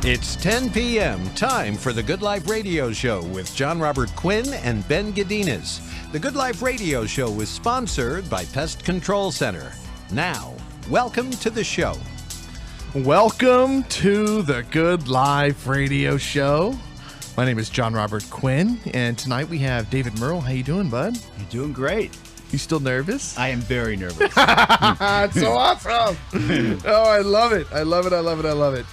It's 10 p.m., time for the Good Life Radio Show with Jon Robert Quinn and Ben Godinez. The Good Life Radio Show is sponsored by Pest Control Center. Now, welcome to the show. Welcome to the Good Life Radio Show. My name is Jon Robert Quinn, and tonight we have David Muerle. How you doing, bud? You're doing great. You still nervous? I am very nervous. It's so awesome. Oh, I love it. I love it. I love it. I love it.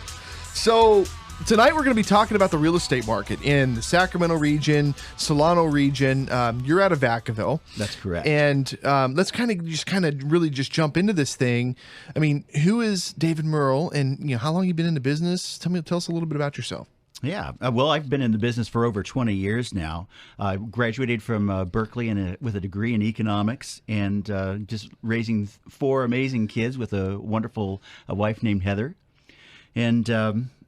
So tonight we're going to be talking about the real estate market in the Sacramento region, Solano region. You're out of Vacaville. That's correct. And let's kind of really jump into this thing. I mean, who is David Muerle, and how long you been in the business? Tell us a little bit about yourself. Yeah. Well, I've been in the business for over 20 years now. I graduated from Berkeley with a degree in economics, and just raising 4 amazing kids with a wonderful wife named Heather. And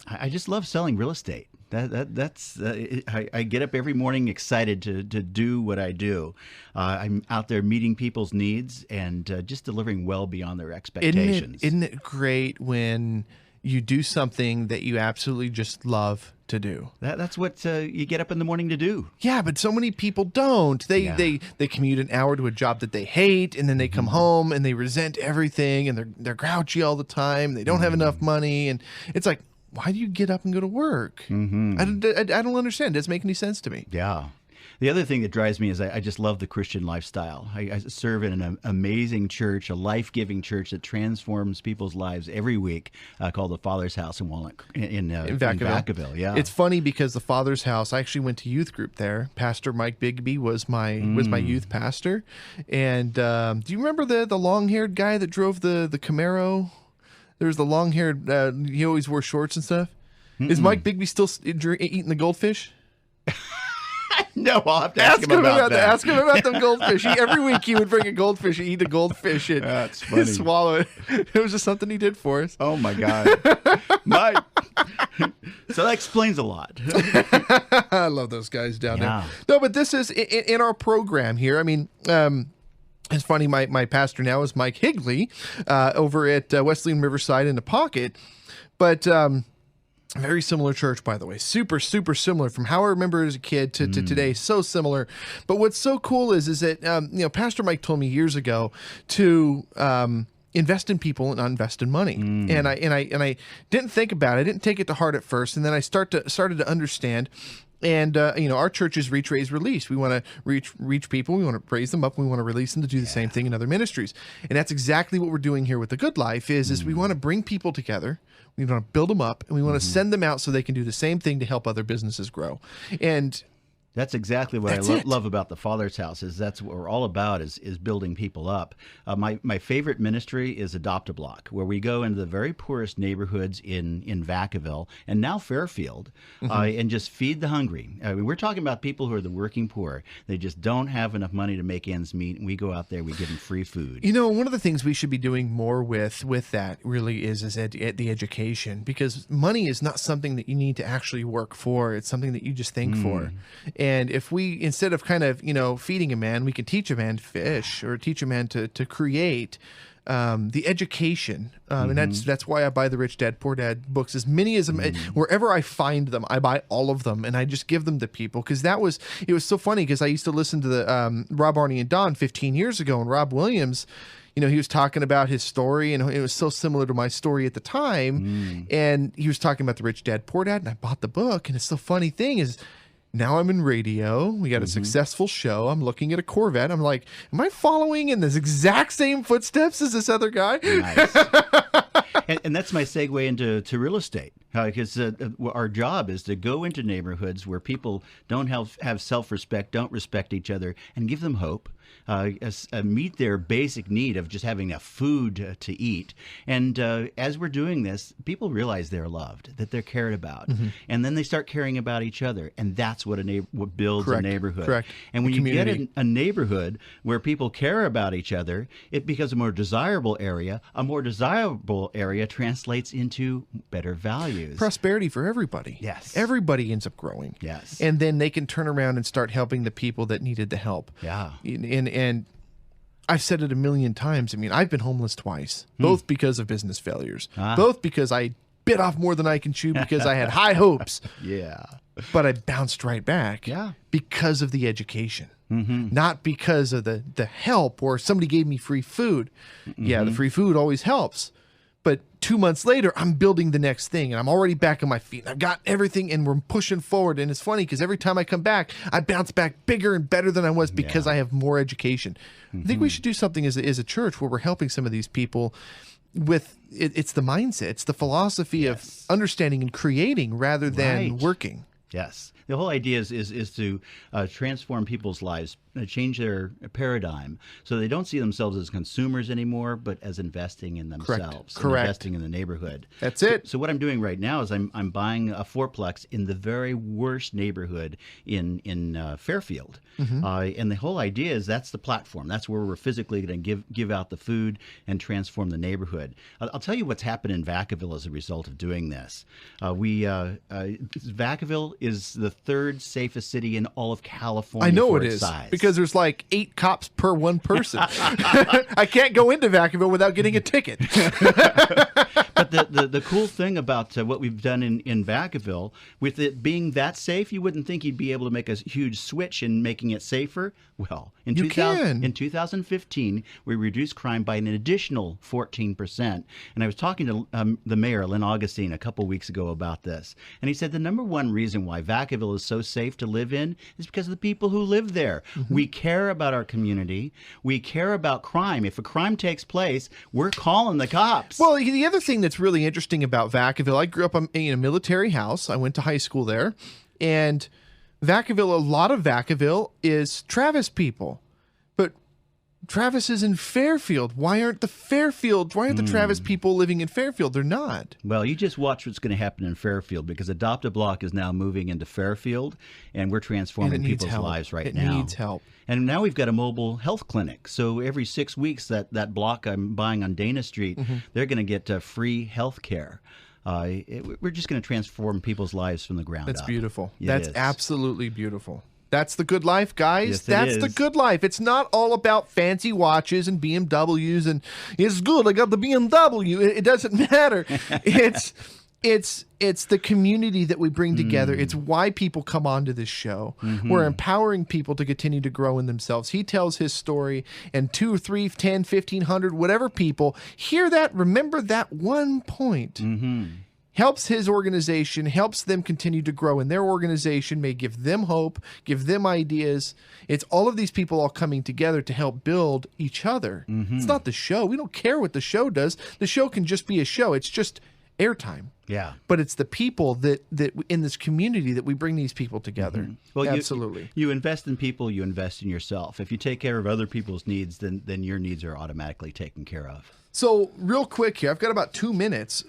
I just love selling real estate. I get up every morning excited to do what I do. I'm out there meeting people's needs and just delivering well beyond their expectations. Isn't it great when you do something that you absolutely just love to do? That's what you get up in the morning to do. Yeah, but so many people don't. They commute an hour to a job that they hate, and then they come home and they resent everything, and they're grouchy all the time. They don't have enough money, and it's like, why do you get up and go to work? I don't understand. It doesn't make any sense to me. Yeah. The other thing that drives me is I just love the Christian lifestyle. I serve in an amazing church, a life-giving church that transforms people's lives every week, called the Father's House in Walnut in Vacaville. Yeah, it's funny because the Father's House, I actually went to youth group there. Pastor Mike Bigby was my youth pastor. And do you remember the long-haired guy that drove the Camaro? There was the long-haired. He always wore shorts and stuff. Is Mike Bigby still eating the goldfish? No, I'll have to ask him about that. Ask him about them goldfish. Every week he would bring a goldfish, he'd eat a goldfish, and that's funny. Swallow it. It was just something he did for us. Oh my God, so that explains a lot. I love those guys down there. No, but this is in our program here. I mean, it's funny. My pastor now is Mike Higley over at Wesleyan Riverside in the Pocket, but. Very similar church, by the way. Super, super similar from how I remember it as a kid to today. So similar. But what's so cool is that, Pastor Mike told me years ago to invest in people and not invest in money. And I didn't think about it. I didn't take it to heart at first. And then I started to understand. And, our church is reach, raise, release. We want to reach people. We want to raise them up. We want to release them to do the same thing in other ministries. And that's exactly what we're doing here with The Good Life is we want to bring people together. We want to build them up, and we want to send them out so they can do the same thing to help other businesses grow. And that's exactly what I love about the Father's House. Is that's what we're all about is building people up. My favorite ministry is Adopt a Block, where we go into the very poorest neighborhoods in Vacaville and now Fairfield, and just feed the hungry. We're talking about people who are the working poor. They just don't have enough money to make ends meet, and we go out there, we give them free food. One of the things we should be doing more with that really is the education, because money is not something that you need to actually work for. It's something that you just think for. And if we, instead of kind of, feeding a man, we can teach a man to fish or teach a man to create the education. And that's why I buy the Rich Dad, Poor Dad books, as many as wherever I find them, I buy all of them and I just give them to people. Because it was so funny because I used to listen to the Rob, Arnie, and Don 15 years ago, and Rob Williams, he was talking about his story, and it was so similar to my story at the time. And he was talking about the Rich Dad, Poor Dad, and I bought the book. And it's the funny thing is, now I'm in radio. We got a successful show. I'm looking at a Corvette. I'm like, am I following in this exact same footsteps as this other guy? Nice. and that's my segue into real estate. Because our job is to go into neighborhoods where people don't have self-respect, don't respect each other, and give them hope. Meet their basic need of just having enough food to eat. And as we're doing this, people realize they're loved, that they're cared about. And then they start caring about each other. And that's what what builds a neighborhood. Correct. And when you get a neighborhood where people care about each other, it becomes a more desirable area. A more desirable area translates into better values. Prosperity for everybody. Yes. Everybody ends up growing. Yes. And then they can turn around and start helping the people that needed the help. Yeah. And I've said it a million times. I mean, I've been homeless twice, both because of business failures, both because I bit off more than I can chew because I had high hopes. Yeah. But I bounced right back because of the education, not because of the help or somebody gave me free food. Yeah, the free food always helps. But 2 months later, I'm building the next thing, and I'm already back on my feet. I've got everything, and we're pushing forward. And it's funny because every time I come back, I bounce back bigger and better than I was because I have more education. I think we should do something as a church where we're helping some of these people with it's the mindset. It's the philosophy of understanding and creating rather than working. Yes. The whole idea is to transform people's lives, change their paradigm so they don't see themselves as consumers anymore, but as investing in themselves, and investing in the neighborhood. That's it. So what I'm doing right now is I'm buying a fourplex in the very worst neighborhood in Fairfield. And the whole idea is that's the platform. That's where we're physically going to give out the food and transform the neighborhood. I'll tell you what's happened in Vacaville as a result of doing this. Vacaville is the third safest city in all of California. I know for it its is size. because there's like 8 cops per one person. I can't go into Vacaville without getting a ticket. But the cool thing about what we've done in Vacaville, with it being that safe, you wouldn't think you'd be able to make a huge switch in making it safer. Well, in 2015, we reduced crime by an additional 14%. And I was talking to the mayor, Lynn Augustine, a couple weeks ago about this. And he said the number one reason why Vacaville is so safe to live in is because of the people who live there. We care about our community. We care about crime. If a crime takes place, we're calling the cops. Well, the other thing that's really interesting about Vacaville, I grew up in a military house. I went to high school there. And Vacaville, a lot of Vacaville is Travis people. But Travis is in Fairfield. Why aren't the Travis people living in Fairfield? They're not. Well, you just watch what's going to happen in Fairfield, because Adopt a Block is now moving into Fairfield, and we're transforming people's lives right now. It needs help. And now we've got a mobile health clinic. So every 6 weeks, that block I'm buying on Dana Street, they're going to get free health care. We're just going to transform people's lives from the ground up. That's beautiful. That's absolutely beautiful. That's the good life, guys. Yes, That's the good life. It's not all about fancy watches and BMWs and it's good, I got the BMW. It doesn't matter. It's the community that we bring together. It's why people come onto this show. We're empowering people to continue to grow in themselves. He tells his story, and 2 or 3, 10, 1,500, whatever people hear that, remember that one point. Helps his organization, helps them continue to grow in their organization, may give them hope, give them ideas. It's all of these people all coming together to help build each other. It's not the show. We don't care what the show does. The show can just be a show. It's just airtime. Yeah. But it's the people that in this community that we bring these people together. Well, absolutely. You invest in people, you invest in yourself. If you take care of other people's needs, then your needs are automatically taken care of. So real quick here, I've got about 2 minutes.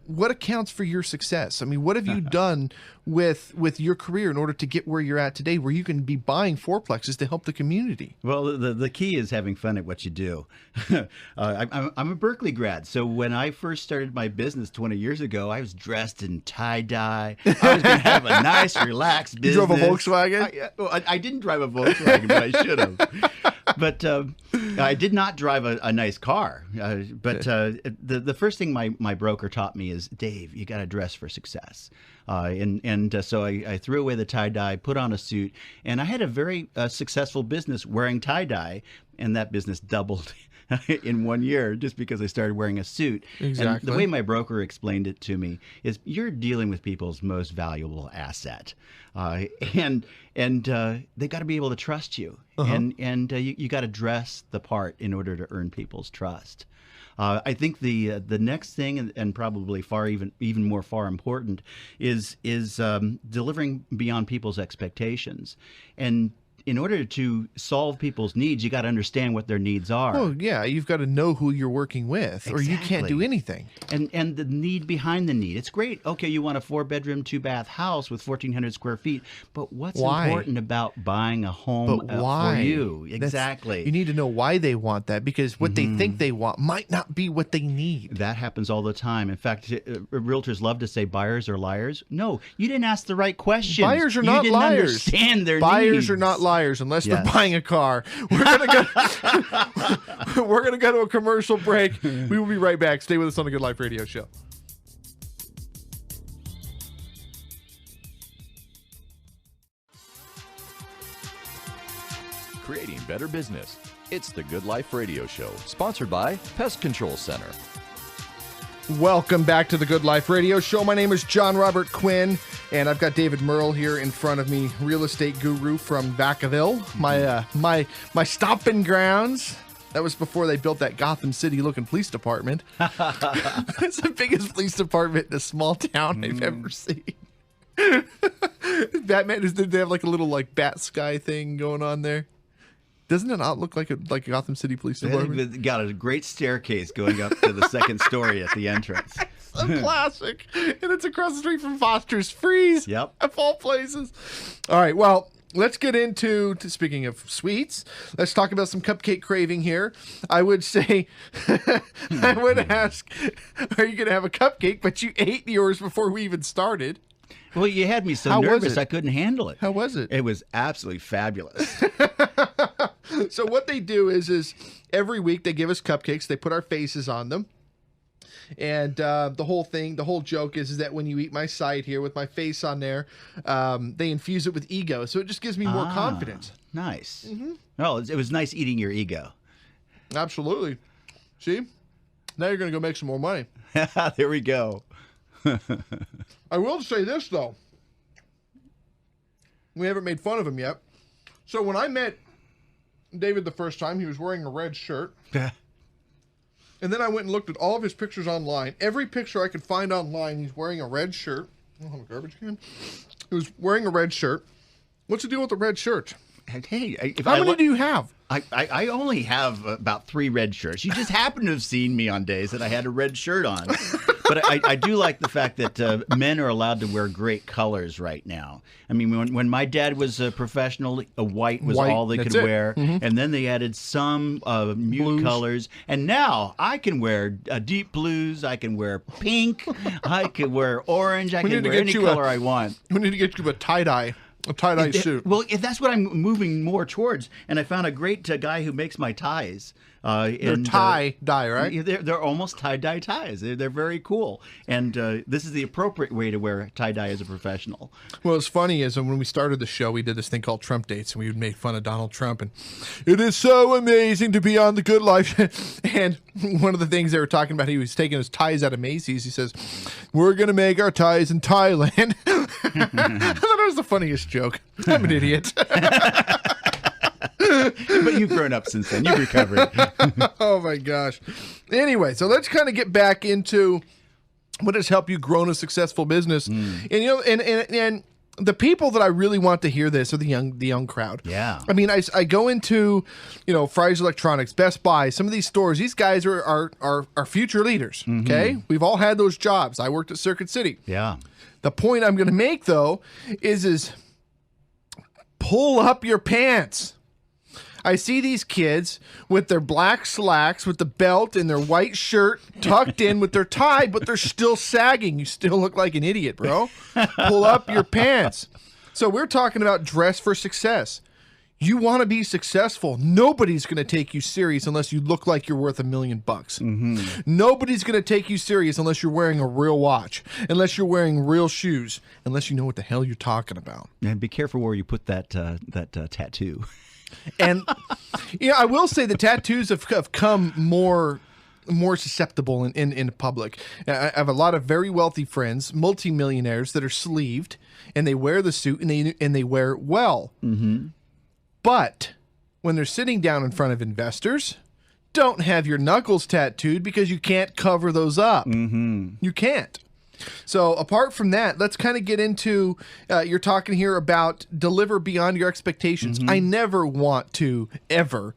What accounts for your success? I mean, what have you done with your career in order to get where you're at today, where you can be buying fourplexes to help the community? Well, the key is having fun at what you do. I'm a Berkeley grad, so when I first started my business 20 years ago, I was dressed in tie-dye. I was going to have a nice, relaxed business. You drove a Volkswagen? I didn't drive a Volkswagen, but I should have. But I did not drive a nice car. But the first thing my broker taught me is, Dave, you got to dress for success. So I threw away the tie-dye, put on a suit, and I had a very successful business wearing tie-dye, and that business doubled in 1 year just because I started wearing a suit. Exactly. And the way my broker explained it to me is you're dealing with people's most valuable asset. And they got to be able to trust you. And you got to dress the part in order to earn people's trust. I think the next thing, and probably even more important, is delivering beyond people's expectations. And in order to solve people's needs, you got to understand what their needs are. Oh, yeah. You've got to know who you're working with, or you can't do anything. And the need behind the need. It's great. Okay, you want a 4-bedroom, 2-bath house with 1,400 square feet, but what's important about buying a home for you? Exactly. You need to know why they want that, because what they think they want might not be what they need. That happens all the time. In fact, realtors love to say buyers are liars. No, you didn't ask the right questions. Buyers are not liars. You didn't understand their needs. Buyers are not liars. Unless they're buying a car. We're gonna go to a commercial break. We will be right back. Stay with us on the Good Life Radio Show. creating better business. It's the Good Life Radio Show, sponsored by Pest Control Center. Welcome back to the Good Life Radio Show. My name is Jon Robert Quinn, and I've got David Muerle here in front of me, real estate guru from Vacaville, my stomping grounds. That was before they built that Gotham City-looking police department. It's the biggest police department in a small town I've ever seen. Batman, did they have like a little like bat sky thing going on there? Doesn't it not look like a Gotham City Police Department? They've got a great staircase going up to the second story at the entrance. So classic. And it's across the street from Foster's Freeze. Yep. Of all places. All right, well, let's get into, speaking of sweets, let's talk about some cupcake craving here. I would say, I would ask, are you going to have a cupcake? But you ate yours before we even started. Well, you had me so nervous I couldn't handle it. How was it? It was absolutely fabulous. So what they do is every week they give us cupcakes. They put our faces on them. And the whole joke is that when you eat my side here with my face on there, they infuse it with ego. So it just gives me more confidence. Nice. Mm-hmm. Oh, it was nice eating your ego. Absolutely. See? Now you're going to go make some more money. There we go. I will say this, though. We haven't made fun of him yet. So when I met David the first time, he was wearing a red shirt. And then I went and looked at all of his pictures online. Every picture I could find online, he's wearing a red shirt. I don't have a garbage can. He was wearing a red shirt. What's the deal with the red shirt? Hey, how many do you have? I only have about 3 red shirts. You just happen to have seen me on days that I had a red shirt on. But I do like the fact that men are allowed to wear great colors right now. I mean, when my dad was a professional, white was all they could wear. Mm-hmm. And then they added some mute colors. And now I can wear deep blues. I can wear pink. I can wear orange. I can wear any color I want. We need to get you a tie-dye. A tie-dye suit. Well, that's what I'm moving more towards. And I found a great guy who makes my ties. They're tie-dye, right? They're almost tie-dye ties. They're very cool. And this is the appropriate way to wear tie-dye as a professional. Well, what's funny is when we started the show, we did this thing called Trump Dates, and we would make fun of Donald Trump. And it is so amazing to be on The Good Life. And one of the things they were talking about, he was taking his ties out of Macy's. He says, we're going to make our ties in Thailand. I thought it was the funniest joke. I'm an idiot. But you've grown up since then. You've recovered. Oh, my gosh. Anyway, so let's kind of get back into what has helped you grow in a successful business. And, you know, and the people that I really want to hear this are the young crowd. Yeah. I mean, I go into, you know, Fry's Electronics, Best Buy, some of these stores. These guys are future leaders, okay? We've all had those jobs. I worked at Circuit City. Yeah. The point I'm going to make, though, is pull up your pants. I see these kids with their black slacks, with the belt and their white shirt tucked in with their tie, but they're still sagging. You still look like an idiot, bro. Pull up your pants. So we're talking about dress for success. You want to be successful. Nobody's going to take you serious unless you look like you're worth $1 million. Nobody's going to take you serious unless you're wearing a real watch, unless you're wearing real shoes, unless you know what the hell you're talking about. And be careful where you put that tattoo. And you know, I will say the tattoos have come more susceptible in public. I have a lot of very wealthy friends, multimillionaires that are sleeved, and they wear the suit and they wear it well. But when they're sitting down in front of investors, don't have your knuckles tattooed because you can't cover those up. You can't. So apart from that, let's kind of get into, you're talking here about deliver beyond your expectations. I never want to ever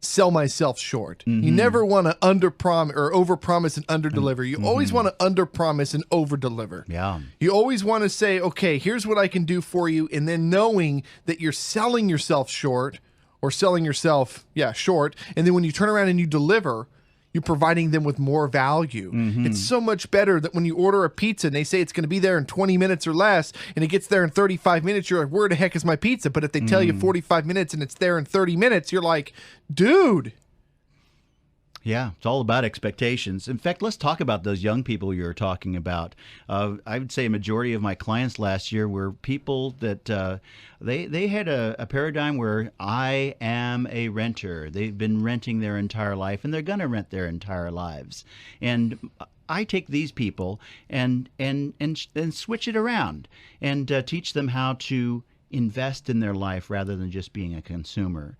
sell myself short. You never want to underpromise or overpromise and underdeliver. You always want to underpromise and overdeliver. Yeah. You always want to say, okay, here's what I can do for you. And then knowing that you're selling yourself short or selling yourself, short. And then when you turn around and you deliver, you're providing them with more value. It's so much better that when you order a pizza and they say it's going to be there in 20 minutes or less, and it gets there in 35 minutes, you're like, where the heck is my pizza? But if they tell you 45 minutes and it's there in 30 minutes, you're like, dude, Yeah, it's all about expectations. In fact, let's talk about those young people you were talking about. I would say a majority of my clients last year were people that they had a paradigm where I am a renter. They've been renting their entire life, and they're going to rent their entire lives. And I take these people and switch it around and teach them how to invest in their life rather than just being a consumer.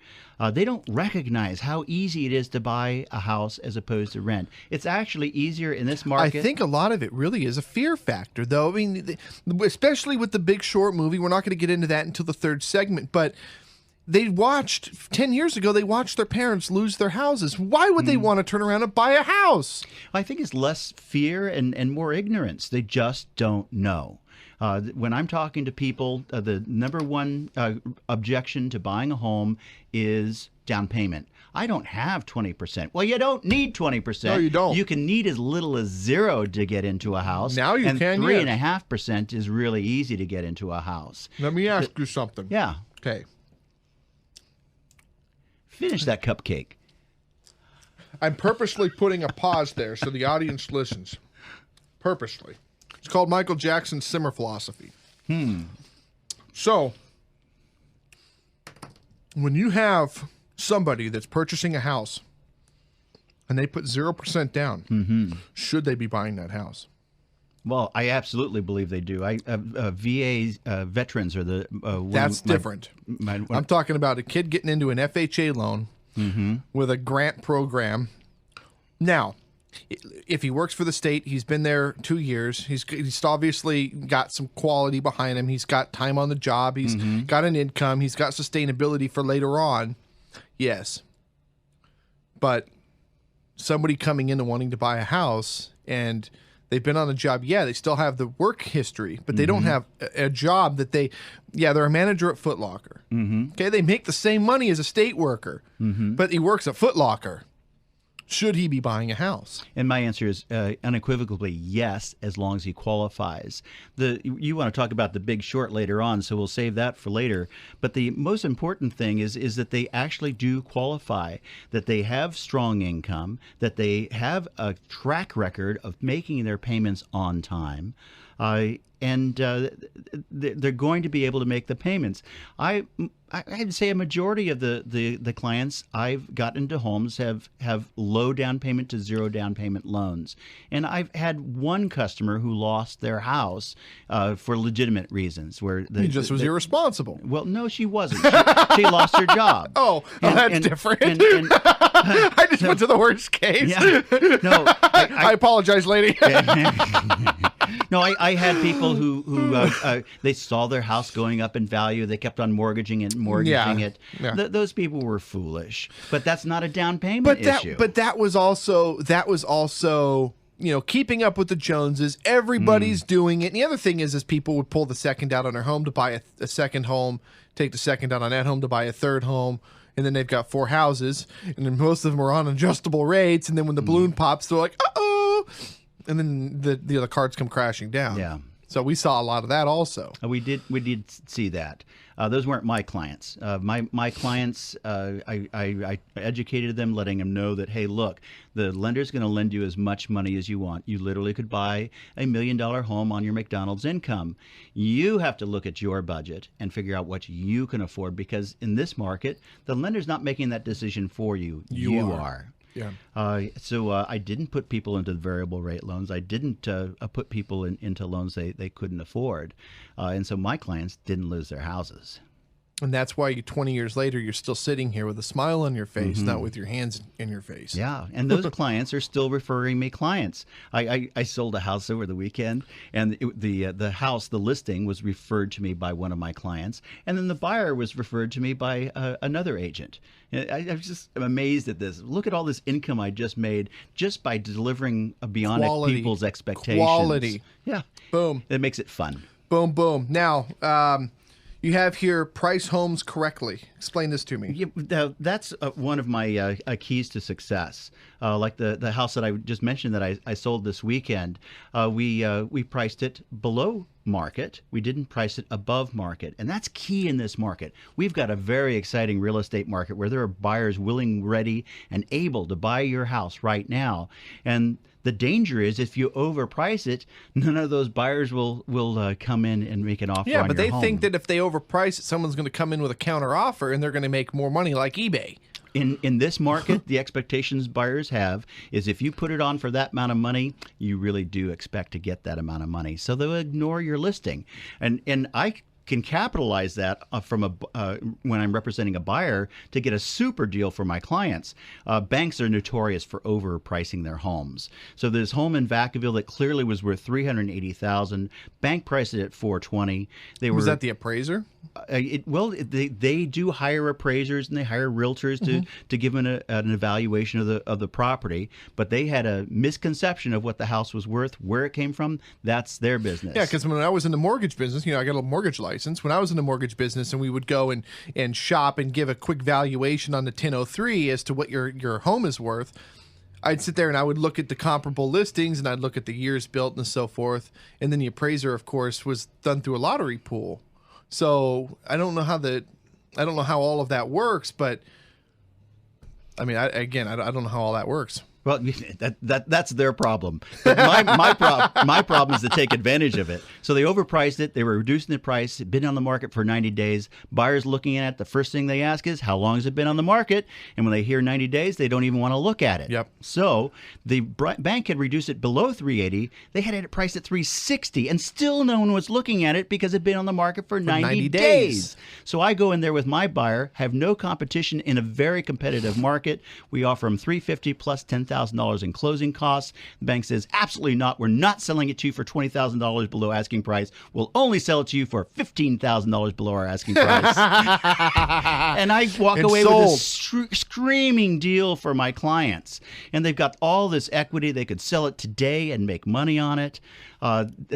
They don't recognize how easy it is to buy a house as opposed to rent. It's actually easier in this market. I think a lot of it really is a fear factor, though. I mean, especially with the Big Short movie, we're not going to get into that until the third segment, but they watched 10 years ago, they watched their parents lose their houses. Why would they want to turn around and buy a house? I think it's less fear and more ignorance. They just don't know. When I'm talking to people, the number one objection to buying a home is down payment. I don't have 20%. Well, you don't need 20%. No, you don't. You can need as little as 0 to get into a house. Now you and can, 3.5% is really easy to get into a house. Let me ask you something. Yeah. Okay. Finish that cupcake. I'm purposely putting a pause there so the audience listens. Purposely. It's called Michael Jackson's Simmer Philosophy. So, when you have somebody that's purchasing a house and they put 0% down, should they be buying that house? Well, I absolutely believe they do. VA veterans are the That's different. I'm talking about a kid getting into an FHA loan with a grant program. Now, if he works for the state, he's been there 2 years. He's obviously got some quality behind him. He's got time on the job. He's got an income. He's got sustainability for later on. Yes. But somebody coming in and wanting to buy a house and they've been on the job. Yeah, they still have the work history, but they don't have a job that they're a manager at Foot Locker. Okay, they make the same money as a state worker, but he works at Foot Locker. Should he be buying a house? And my answer is unequivocally yes, as long as he qualifies. You want to talk about the Big Short later on, so we'll save that for later. But the most important thing is that they actually do qualify, that they have strong income, that they have a track record of making their payments on time, and they're going to be able to make the payments. I'd say a majority of the clients I've gotten into homes have low down payment to 0 down payment loans. And I've had one customer who lost their house for legitimate reasons. Where he just was irresponsible. Well, no, she wasn't. She lost her job. That's different. I just went to the worst case. Yeah. No, I apologize, lady. No, I had people who they saw their house going up in value. They kept on mortgaging it. Yeah. Those people were foolish. But that's not a down payment issue. But that was also keeping up with the Joneses. Everybody's doing it. And the other thing is people would pull the second out on their home to buy a second home, take the second out on that home to buy a third home. And then they've got 4 houses, and then most of them are on adjustable rates. And then when the balloon pops, they're like, uh-oh. And then the other cards come crashing down. Yeah. So we saw a lot of that also. We did see that. Those weren't my clients. My clients, I educated them, letting them know that, hey, look, the lender's going to lend you as much money as you want. You literally could buy a $1 million home on your McDonald's income. You have to look at your budget and figure out what you can afford, because in this market, the lender's not making that decision for you. You are. Yeah. So I didn't put people into variable rate loans. I didn't put people into loans they couldn't afford. And so my clients didn't lose their houses. And that's why 20 years later, you're still sitting here with a smile on your face, not with your hands in your face. Yeah, and those clients are still referring me clients. I sold a house over the weekend, and the house, the listing, was referred to me by one of my clients, and then the buyer was referred to me by another agent. I'm just amazed at this. Look at all this income I just made just by delivering beyond people's expectations. Quality. Yeah. Boom. It makes it fun. Boom, boom. Now, You have here price homes correctly. Explain this to me. Yeah, that's one of my keys to success. Like the house that I just mentioned that I sold this weekend, we priced it below market. We didn't price it above market. And that's key in this market. We've got a very exciting real estate market where there are buyers willing, ready, and able to buy your house right now. And the danger is if you overprice it, none of those buyers will come in and make an offer on your home. Yeah, but they think that if they overprice it, someone's going to come in with a counter offer and they're going to make more money like eBay. In this market, the expectations buyers have is if you put it on for that amount of money, you really do expect to get that amount of money. So they'll ignore your listing. And I can capitalize that when I'm representing a buyer to get a super deal for my clients. Banks are notorious for overpricing their homes. So this home in Vacaville that clearly was worth $380,000, bank priced it at $420,000. Was that the appraiser? They do hire appraisers and they hire realtors to give an evaluation of the property, but they had a misconception of what the house was worth, where it came from. That's their business. Yeah, because when I was in the mortgage business, I got a mortgage license. When I was in the mortgage business, and we would go and shop and give a quick valuation on the 1003 as to what your home is worth, I'd sit there and I would look at the comparable listings and I'd look at the years built and so forth, and then the appraiser, of course, was done through a lottery pool. So I don't know how all of that works, but I mean, I don't know how all that works. Well, that's their problem. But my problem is to take advantage of it. So they overpriced it. They were reducing the price. It'd been on the market for 90 days. Buyers looking at it, the first thing they ask is, how long has it been on the market? And when they hear 90 days, they don't even want to look at it. Yep. So the bank had reduced it below 380. They had it priced at 360, and still no one was looking at it because it'd been on the market for 90 days. So I go in there with my buyer, have no competition in a very competitive market. We offer them $350 plus $10,000 in closing costs. The bank says, absolutely not. We're not selling it to you for $20,000 below asking price. We'll only sell it to you for $15,000 below our asking price. And I walk away with a screaming deal for my clients. And they've got all this equity. They could sell it today and make money on it.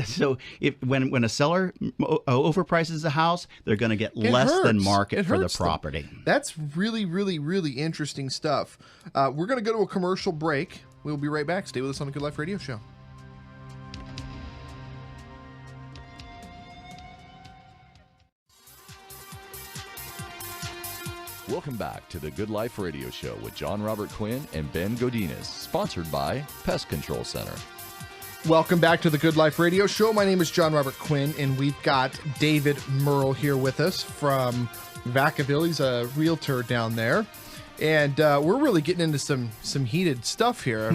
So when a seller overprices a house, they're going to get less than market for the property. That's really, really, really interesting stuff. We're going to go to a commercial break. We'll be right back. Stay with us on the Good Life Radio Show. Welcome back to the Good Life Radio Show with Jon Robert Quinn and Ben Godinez, sponsored by Pest Control Center. Welcome back to the Good Life Radio Show. My name is Jon Robert Quinn, and we've got David Muerle here with us from Vacaville. He's a realtor down there, and we're really getting into some heated stuff here.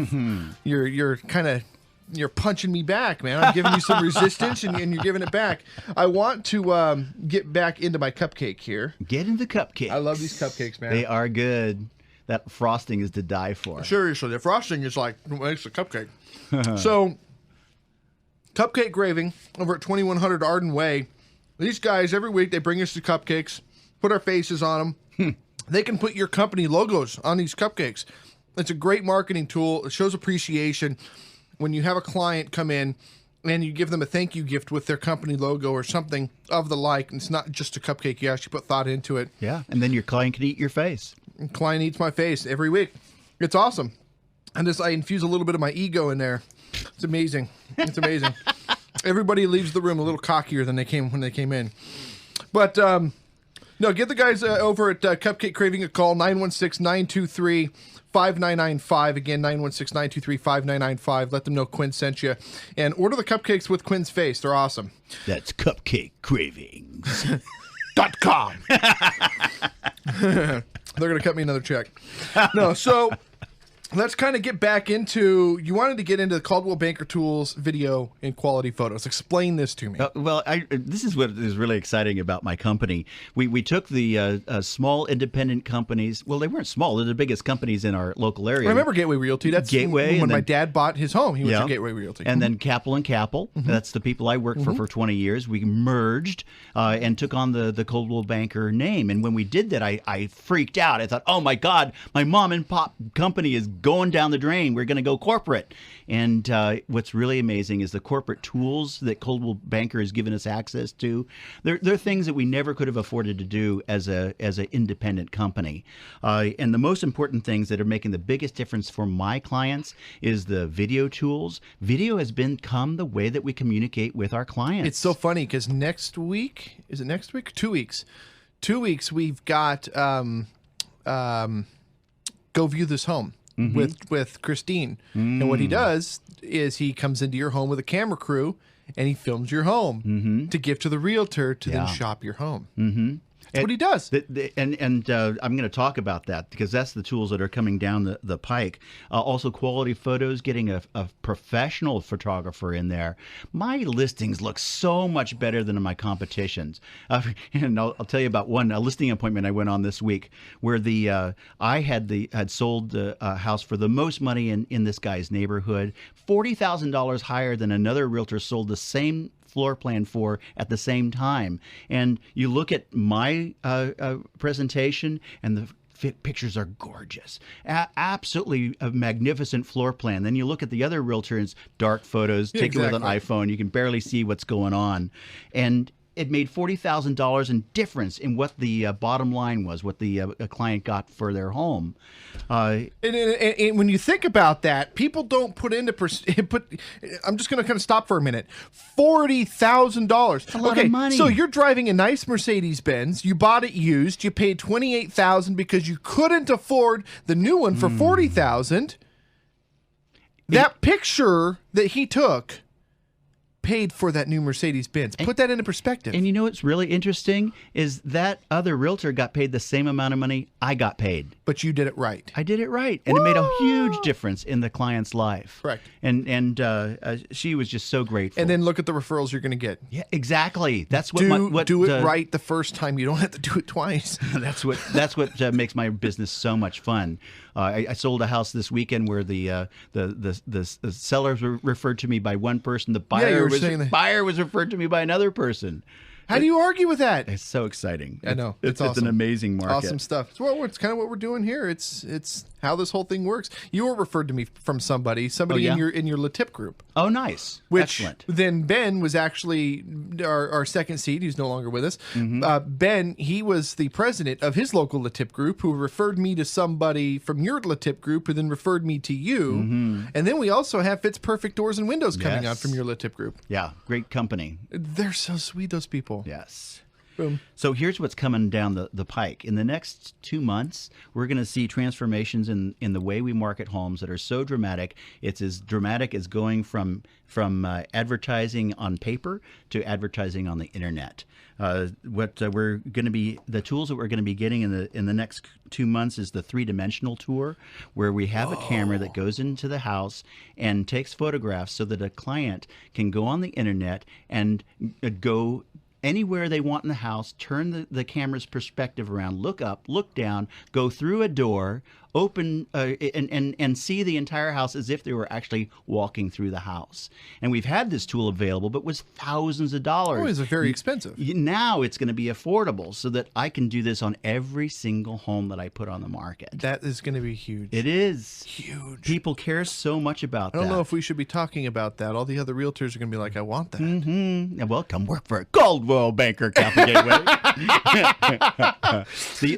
You're punching me back, man. I'm giving you some resistance, and you're giving it back. I want to get back into my cupcake here. Get into the cupcakes. I love these cupcakes, man. They are good. That frosting is to die for. Seriously, the frosting is like what makes a cupcake. So, cupcake graving over at 2100 Arden Way. These guys, every week, they bring us the cupcakes, put our faces on them. They can put your company logos on these cupcakes. It's a great marketing tool. It shows appreciation. When you have a client come in and you give them a thank you gift with their company logo or something of the like, and it's not just a cupcake, you actually put thought into it. Yeah, and then your client can eat your face. Client eats my face every week. It's awesome. And I infuse a little bit of my ego in there. It's amazing. It's amazing. Everybody leaves the room a little cockier than they came when they came in. But no, give the guys over at Cupcake Craving a call, 916-923-5995. Again, 916-923-5995. Let them know Quinn sent you. And order the cupcakes with Quinn's face. They're awesome. That's Cupcake Cravings. .com. They're going to cut me another check. No, so let's kind of get back into, you wanted to get into the Caldwell Banker Tools video and quality photos. Explain this to me. Well, this is what is really exciting about my company. We took the small independent companies. Well, they weren't small. They're the biggest companies in our local area. I remember Gateway Realty. That's Gateway. When my dad bought his home, he went to Gateway Realty. And then Capel & Capel. That's the people I worked for 20 years. We merged and took on the Coldwell Banker name. And when we did that, I freaked out. I thought, oh, my God, my mom and pop company is going down the drain. We're going to go corporate. And what's really amazing is the corporate tools that Coldwell Banker has given us access to. They're things that we never could have afforded to do as an independent company. And the most important things that are making the biggest difference for my clients is the video tools. Video has become the way that we communicate with our clients. It's so funny because next week, is it next week? 2 weeks. 2 weeks, we've got Go View This Home with Christine. And what he does is he comes into your home with a camera crew and he films your home to give to the realtor to then shop your home. That's what he does. And I'm going to talk about that because that's the tools that are coming down the pike. Also, quality photos, getting a professional photographer in there. My listings look so much better than my competition's. And I'll tell you about a listing appointment I went on this week where I had sold a house for the most money in this guy's neighborhood, $40,000 higher than another realtor sold the same floor plan for at the same time. And you look at my presentation and the pictures are gorgeous. Absolutely a magnificent floor plan. Then you look at the other realtor's dark photos taken with an iPhone. You can barely see what's going on. And it made $40,000 in difference in what the bottom line was, what the client got for their home. And when you think about that, people don't put into I'm just going to kind of stop for a minute. $40,000. A lot of money. So you're driving a nice Mercedes Benz. You bought it used. You paid $28,000 because you couldn't afford the new one for $40,000. That picture that he took paid for that new Mercedes-Benz. Put that into perspective. And you know what's really interesting is that other realtor got paid the same amount of money I got paid. But you did it right. I did it right. And it made a huge difference in the client's life. Correct. And she was just so grateful. And then look at the referrals you're going to get. Yeah, exactly. That's what do it right the first time. You don't have to do it twice. That's what makes my business so much fun. I sold a house this weekend where the sellers were referred to me by one person. The buyer was referred to me by another person. How do you argue with that? It's so exciting. I know. It's awesome. It's an amazing market. Awesome stuff. It's kind of what we're doing here. It's how this whole thing works. You were referred to me from somebody in your LaTip group. Oh, nice. Which excellent. Then Ben was actually our second seed. He's no longer with us. Ben, he was the president of his local LaTip group who referred me to somebody from your LaTip group who then referred me to you. And then we also have Fitz Perfect Doors and Windows coming on from your LaTip group. Yeah, great company. They're so sweet, those people. Yes. Boom. So here's what's coming down the pike. In the next 2 months, we're going to see transformations in the way we market homes that are so dramatic. It's as dramatic as going from advertising on paper to advertising on the internet. We're going to be the tools that we're going to be getting in the next 2 months is the 3-dimensional tour, where we have a camera that goes into the house and takes photographs so that a client can go on the internet and go anywhere they want in the house, turn the camera's perspective around, look up, look down, go through a door, open and see the entire house as if they were actually walking through the house. And we've had this tool available, but was thousands of dollars. Oh, it's very expensive. Now it's going to be affordable so that I can do this on every single home that I put on the market. That is going to be huge. It is. Huge. People care so much about that. I don't know if we should be talking about that. All the other realtors are going to be like, I want that. Yeah, well, come work for a Coldwell Banker Capital Gateway.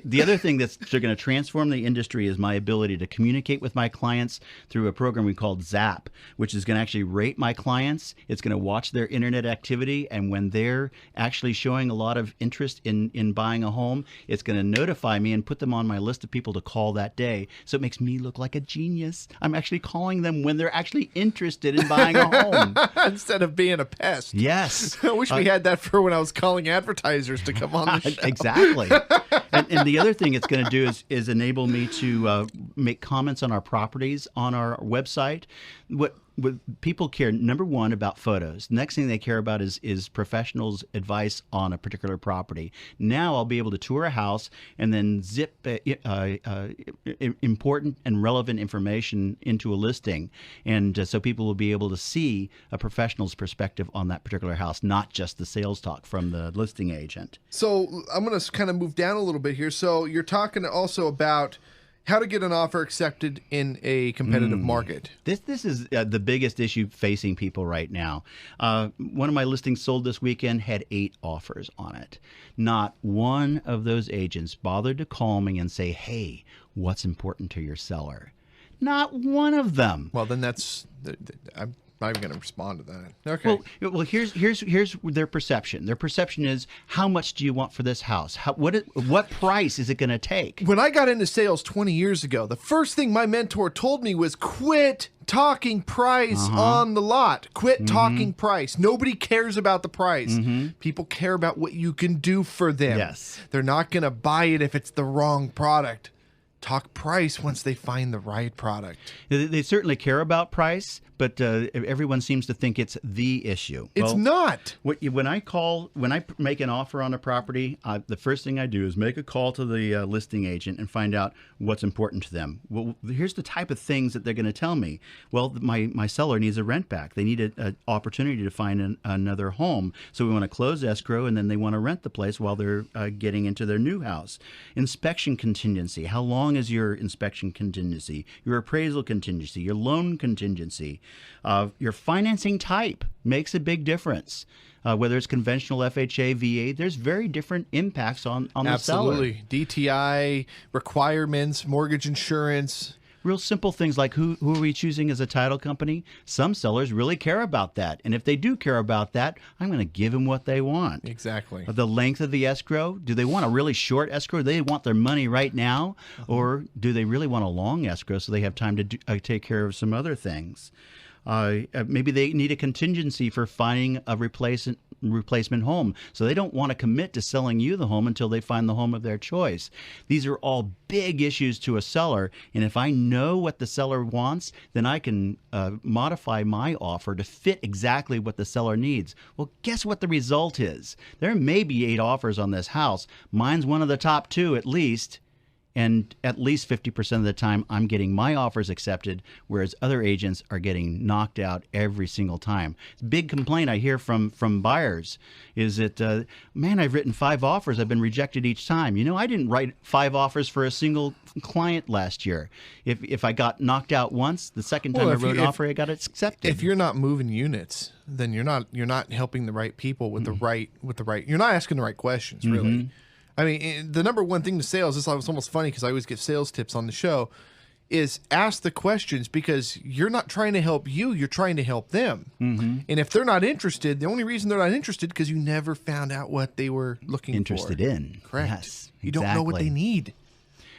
The other thing that's going to transform the industry is my ability to communicate with my clients through a program we call Zap, which is going to actually rate my clients. It's going to watch their internet activity, and when they're actually showing a lot of interest in buying a home, it's going to notify me and put them on my list of people to call that day. So it makes me look like a genius. I'm actually calling them when they're actually interested in buying a home. Instead of being a pest. Yes. I wish we had that for when I was calling advertisers to come on the show. Exactly. And the other thing it's going to do is enable me to make comments on our properties on our website. What people care, number one, about photos. Next thing they care about is professionals' advice on a particular property. Now I'll be able to tour a house and then zip important and relevant information into a listing. And so people will be able to see a professional's perspective on that particular house, not just the sales talk from the listing agent. So I'm going to kind of move down a little bit here. So you're talking also about How to get an offer accepted in a competitive market. This is the biggest issue facing people right now. One of my listings sold this weekend had 8 offers on it. Not one of those agents bothered to call me and say, hey, what's important to your seller? Not one of them. Well, then I'm not even going to respond to that. Okay. Well, here's their perception. Their perception is, how much do you want for this house? What price is it going to take? When I got into sales 20 years ago, the first thing my mentor told me was quit talking price on the lot. Quit talking price. Nobody cares about the price. People care about what you can do for them. Yes. They're not going to buy it if it's the wrong product. Talk price once they find the right product. They certainly care about price, but everyone seems to think it's the issue. It's not. When I make an offer on a property, the first thing I do is make a call to the listing agent and find out what's important to them. Well, here's the type of things that they're going to tell me. Well, my seller needs a rent back. They need an opportunity to find another home. So we want to close escrow, and then they want to rent the place while they're getting into their new house. Inspection contingency. How long is your inspection contingency? Your appraisal contingency? Your loan contingency? Your financing type makes a big difference. Whether it's conventional FHA, VA, there's very different impacts on the seller. Absolutely. DTI, requirements, mortgage insurance. Real simple things like who are we choosing as a title company? Some sellers really care about that. And if they do care about that, I'm going to give them what they want. Exactly. The length of the escrow. Do they want a really short escrow? Do they want their money right now? Or do they really want a long escrow so they have time to take care of some other things? Maybe they need a contingency for finding a replacement home. So they don't want to commit to selling you the home until they find the home of their choice. These are all big issues to a seller. And if I know what the seller wants, then I can modify my offer to fit exactly what the seller needs. Well, guess what the result is? There may be 8 offers on this house. Mine's one of the top 2 at least. And at least 50% of the time, I'm getting my offers accepted, whereas other agents are getting knocked out every single time. Big complaint I hear from buyers is that, man, I've written 5 offers. I've been rejected each time. You know, I didn't write 5 offers for a single client last year. If I got knocked out once, the second time I wrote an offer, I got it accepted. If you're not moving units, then you're not helping the right people with the right. You're not asking the right questions, really. I mean, the number one thing to sales, this is almost funny because I always give sales tips on the show, is ask the questions because you're not trying to help you, you're trying to help them. And if they're not interested, the only reason they're not interested is because you never found out what they were looking interested in. Correct. Yes, you don't know what they need.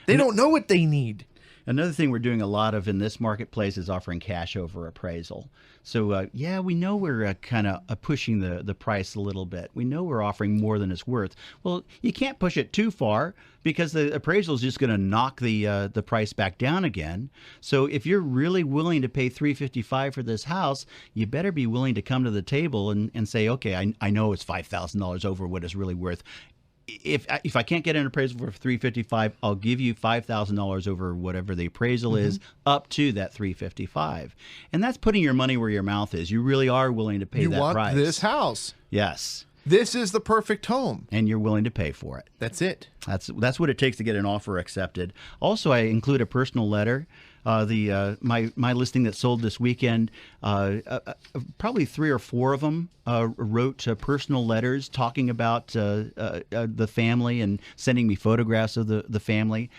They don't know what they need. Another thing we're doing a lot of in this marketplace is offering cash over appraisal. So, we know we're kind of pushing the price a little bit. We know we're offering more than it's worth. Well, you can't push it too far because the appraisal is just going to knock the price back down again. So if you're really willing to pay $355 for this house, you better be willing to come to the table and say, okay, I know it's $5,000 over what it's really worth. If I can't get an appraisal for $355, I'll give you $5,000 over whatever the appraisal is up to that $355, and that's putting your money where your mouth is. You really are willing to pay that price. You want this house. Yes. This is the perfect home. And you're willing to pay for it. That's it. That's what it takes to get an offer accepted. Also, I include a personal letter. My listing that sold this weekend, probably 3 or 4 of them wrote personal letters talking about the family and sending me photographs of the family.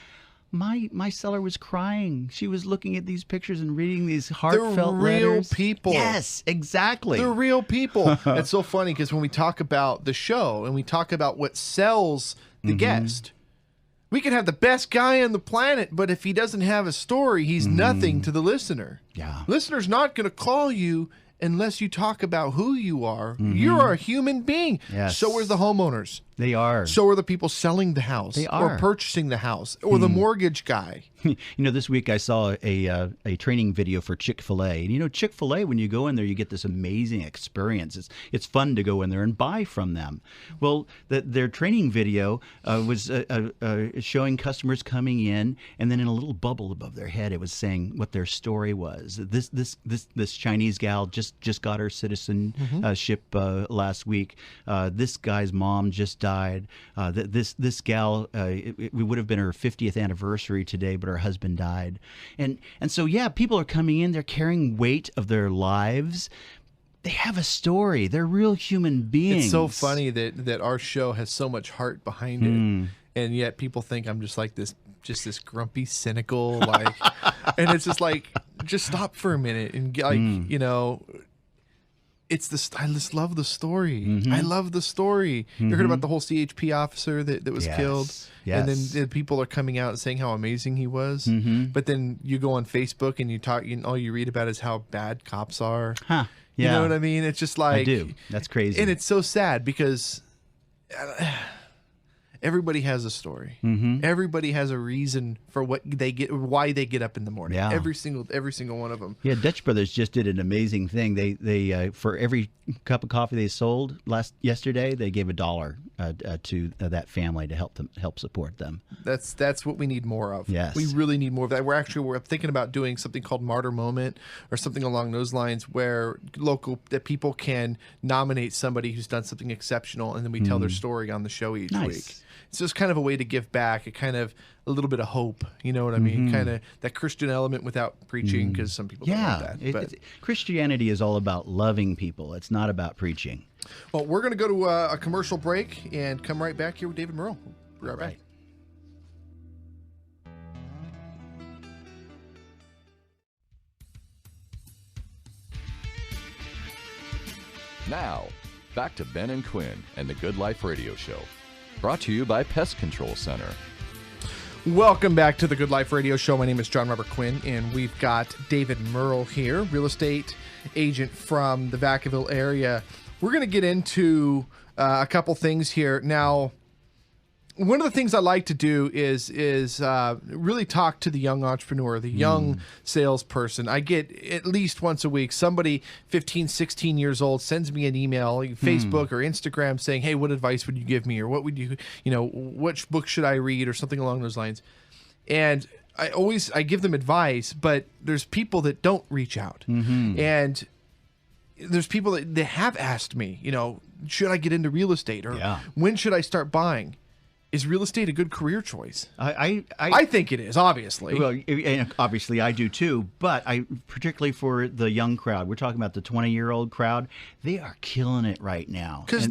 My seller was crying. She was looking at these pictures and reading these heartfelt letters. They're real people. Yes, exactly. They're real people. It's so funny because when we talk about the show and we talk about what sells the guest, we can have the best guy on the planet, but if he doesn't have a story, he's nothing to the listener. Yeah. Listener's not going to call you unless you talk about who you are. You're a human being. Yes. So are the homeowners. They are. So are the people selling the house. They are. Or purchasing the house. Or the mortgage guy. You know, this week I saw a training video for Chick-fil-A. And, you know, Chick-fil-A, when you go in there, you get this amazing experience. It's fun to go in there and buy from them. Well, their training video was showing customers coming in, and then in a little bubble above their head, it was saying what their story was. This Chinese gal just got her citizenship last week. This guy's mom just died. This gal, it would have been her 50th anniversary today, but her husband died. And so, yeah, people are coming in, they're carrying weight of their lives. They have a story. They're real human beings. It's so funny that our show has so much heart behind it, and yet people think I'm just like this grumpy, cynical, like, and it's just like, just stop for a minute and like, you know, it's this. I just love the story. I love the story. You heard about the whole CHP officer that was killed, and then the people are coming out and saying how amazing he was. But then you go on Facebook and you talk, all you read about is how bad cops are. Huh. Yeah. You know what I mean? It's just like, I do. That's crazy. And it's so sad because everybody has a story. Everybody has a reason for why they get up in the morning. Yeah. Every single one of them. Yeah, Dutch Brothers just did an amazing thing. They for every cup of coffee they sold yesterday, they gave $1 to that family to help support them. That's what we need more of. Yes. We really need more of that. We're thinking about doing something called Martyr Moment or something along those lines, where that people can nominate somebody who's done something exceptional, and then we tell their story on the show each week. It's just kind of a way to give back, a little bit of hope. You know what I mean? Kind of that Christian element without preaching, because some people don't like that. But Christianity is all about loving people. It's not about preaching. Well, we're going to go to a commercial break and come right back here with David Muerle. Be right back. Now, back to Ben and Quinn and the Good Life Radio Show. Brought to you by Pest Control Center. Welcome back to the Good Life Radio Show. My name is Jon Robert Quinn, and we've got David Muerle here, real estate agent from the Vacaville area. We're going to get into a couple things here. Now, one of the things I like to do is really talk to the young entrepreneur, the young salesperson. I get at least once a week, somebody 15, 16 years old sends me an email, Facebook or Instagram, saying, hey, what advice would you give me? Or what would you which book should I read, or something along those lines. And I give them advice, but there's people that don't reach out. And there's people that have asked me, should I get into real estate, or when should I start buying? Is real estate a good career choice? I think it is, obviously. Well, obviously I do too, but particularly for the young crowd. We're talking about the 20-year-old crowd. They are killing it right now. Because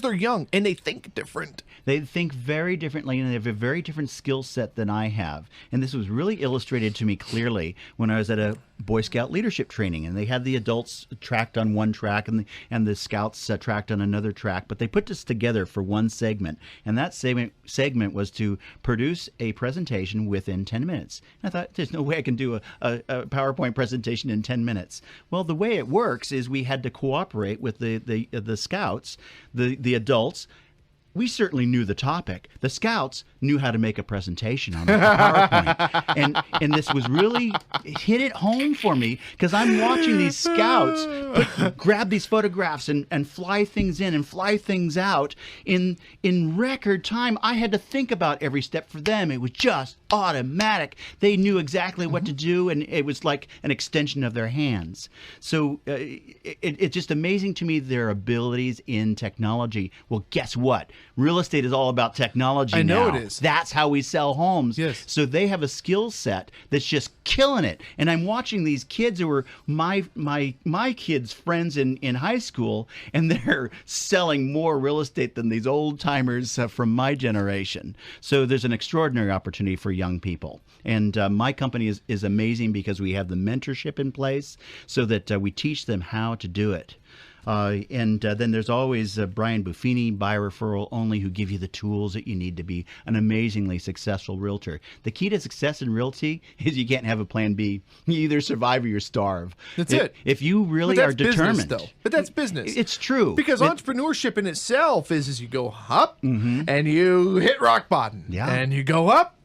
they're young and they think different. They think very differently, and they have a very different skill set than I have. And this was really illustrated to me clearly when I was at a Boy Scout leadership training, and they had the adults tracked on one track and the scouts tracked on another track, but they put this together for one segment, and that segment was to produce a presentation within 10 minutes. And I thought, there's no way I can do a PowerPoint presentation in 10 minutes. Well, the way it works is we had to cooperate with the scouts, the adults. We certainly knew the topic. The scouts knew how to make a presentation on the PowerPoint. And this was really hit it home for me, because I'm watching these scouts grab these photographs and fly things in and fly things out in record time. I had to think about every step. For them, it was just automatic. They knew exactly what to do, and it was like an extension of their hands. So it's just amazing to me, their abilities in technology. Well, guess what? Real estate is all about technology now. I know it is. That's how we sell homes. Yes. So they have a skill set that's just killing it. And I'm watching these kids who were my kids' friends in high school, and they're selling more real estate than these old timers from my generation. So there's an extraordinary opportunity for young people. And my company is amazing because we have the mentorship in place so that we teach them how to do it. And then there's always Brian Buffini, by referral only, who give you the tools that you need to be an amazingly successful realtor. The key to success in realty is you can't have a plan B. You either survive or you starve. That's it. If you really are determined. Business, though. But that's business. It's true. Because entrepreneurship in itself is you go up and you hit rock bottom. Yeah. And you go up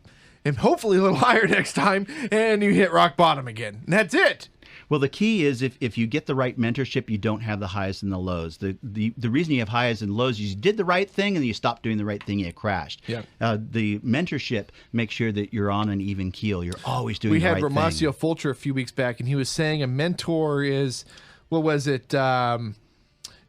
and hopefully a little higher next time, and you hit rock bottom again. And that's it. Well, the key is if you get the right mentorship, you don't have the highs and the lows. The reason you have highs and lows is you did the right thing and then you stopped doing the right thing and you crashed. Yeah. The mentorship makes sure that you're on an even keel. You're always doing the right thing. We had Romasio Fulcher a few weeks back, and he was saying a mentor is, what was it?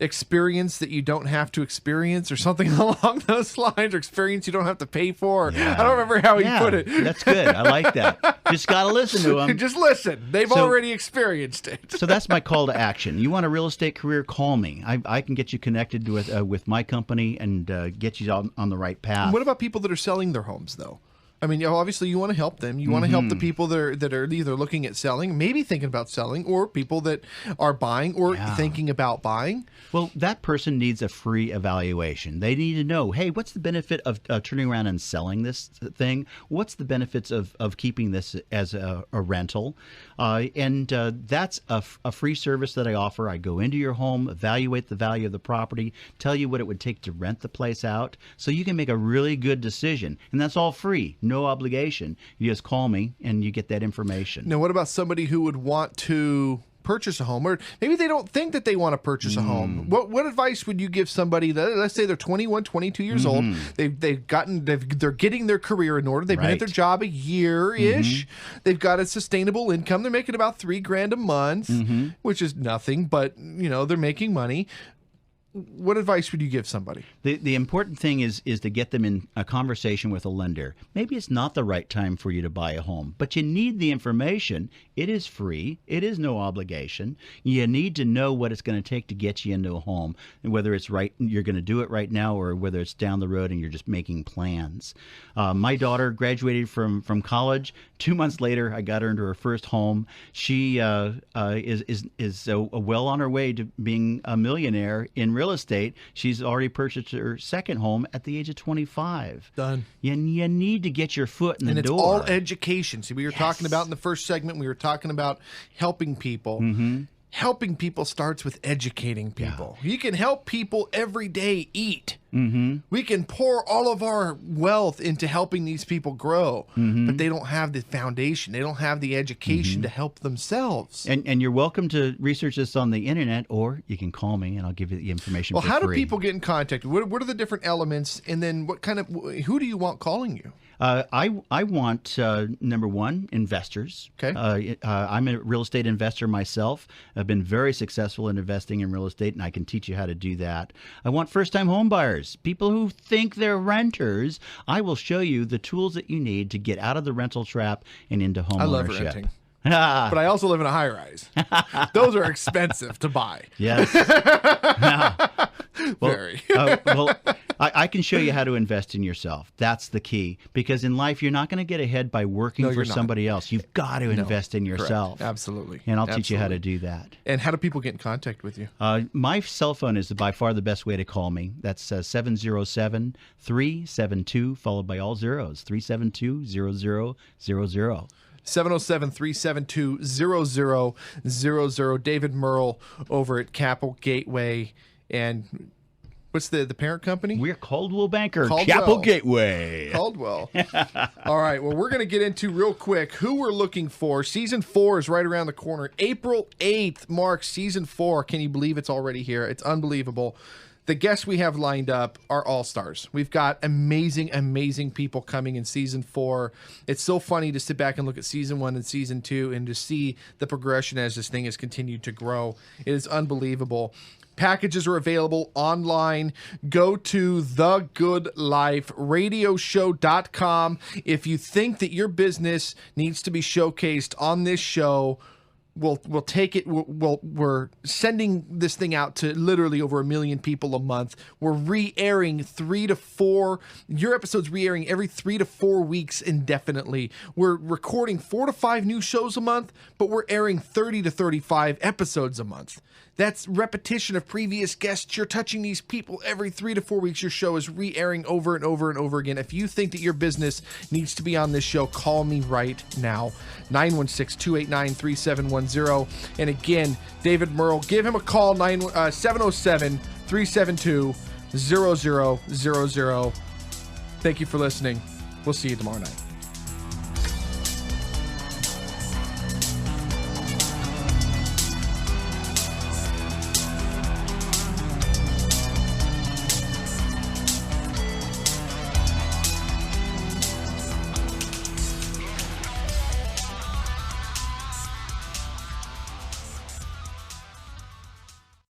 experience that you don't have to experience or something along those lines, or experience you don't have to pay for. I don't remember how he put it. That's good. I like that. Just got to listen to them. Just listen. They've already experienced it. So that's my call to action. You want a real estate career? Call me. I can get you connected with my company and get you on the right path. And what about people that are selling their homes, though? I mean, obviously you want to help them. You want to help the people that are either looking at selling, maybe thinking about selling, or people that are buying or thinking about buying. Well, that person needs a free evaluation. They need to know, hey, what's the benefit of turning around and selling this thing? What's the benefits of keeping this as a rental? That's a free service that I offer. I go into your home, evaluate the value of the property, tell you what it would take to rent the place out, so you can make a really good decision. And that's all free. No obligation. You just call me and you get that information. Now, what about somebody who would want to purchase a home, or maybe they don't think that they want to purchase a home? What advice would you give somebody that, let's say they're 21, 22 years old, they're getting their career in order, they've been at their job a year-ish, they've got a sustainable income, they're making about $3,000 a month, which is nothing, but they're making money. What advice would you give somebody? The important thing is to get them in a conversation with a lender. Maybe it's not the right time for you to buy a home, but you need the information. It is free. It is no obligation. You need to know what it's going to take to get you into a home, and whether it's right, you're going to do it right now, or whether it's down the road and you're just making plans. My daughter graduated from college. 2 months later, I got her into her first home. She is well on her way to being a millionaire in real estate. She's already purchased her second home at the age of 25. Done. You need to get your foot in the door. And it's all education. See, we were talking about in the first segment, we were talking about helping people. Helping people starts with educating people. You can help people every day eat. We can pour all of our wealth into helping these people grow, but they don't have the foundation. They don't have the education to help themselves. And you're welcome to research this on the internet, or you can call me and I'll give you the information for free. Well, how do people get in contact? What are the different elements? And then who do you want calling you? I want, number one, investors. Okay. I'm a real estate investor myself. I've been very successful in investing in real estate, and I can teach you how to do that. I want first-time home buyers, people who think they're renters. I will show you the tools that you need to get out of the rental trap and into home ownership. I love renting. But I also live in a high-rise. Those are expensive to buy. Yes. Very. I can show you how to invest in yourself. That's the key. Because in life, you're not going to get ahead by working for somebody else. You've got to invest in yourself. Correct. Absolutely. And I'll teach you how to do that. And how do people get in contact with you? My cell phone is by far the best way to call me. That's 707-372, followed by all zeros, 372-0000. 707-372-0000. David Muerle over at Capel Gateway. And what's the parent company? We're Caldwell Banker, Capel Gateway. Caldwell. All right. Well, we're going to get into real quick who we're looking for. Season 4 is right around the corner. April 8th marks Season 4. Can you believe it's already here? It's unbelievable. The guests we have lined up are all-stars. We've got amazing, amazing people coming in Season 4. It's so funny to sit back and look at Season 1 and Season 2 and to see the progression as this thing has continued to grow. It is unbelievable. Packages are available online. Go to thegoodliferadioshow.com. If you think that your business needs to be showcased on this show, we'll take it. We're sending this thing out to literally over 1 million people a month. We're re-airing 3 to 4. Your episode's re-airing every 3 to 4 weeks indefinitely. We're recording 4 to 5 new shows a month, but we're airing 30 to 35 episodes a month. That's repetition of previous guests. You're touching these people every 3 to 4 weeks. Your show is re-airing over and over and over again. If you think that your business needs to be on this show, call me right now. 916-289-3710. And again, David Muerle, give him a call, 707-372-0000. Thank you for listening. We'll see you tomorrow night.